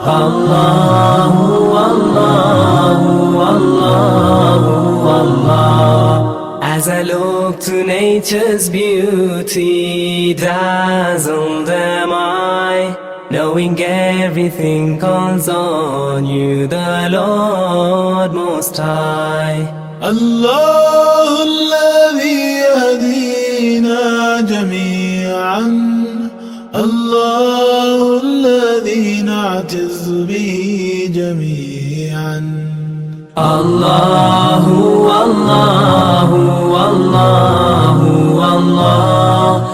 Allahu, Allahu, Allahu, Allah. As I look to nature's beauty, dazzled am I, knowing everything calls on you, the Lord Most High. الله الذي يهدينا جميعا، الله الذي نعتز به جميعا. Allahu, Allahu, Allahu, Allah.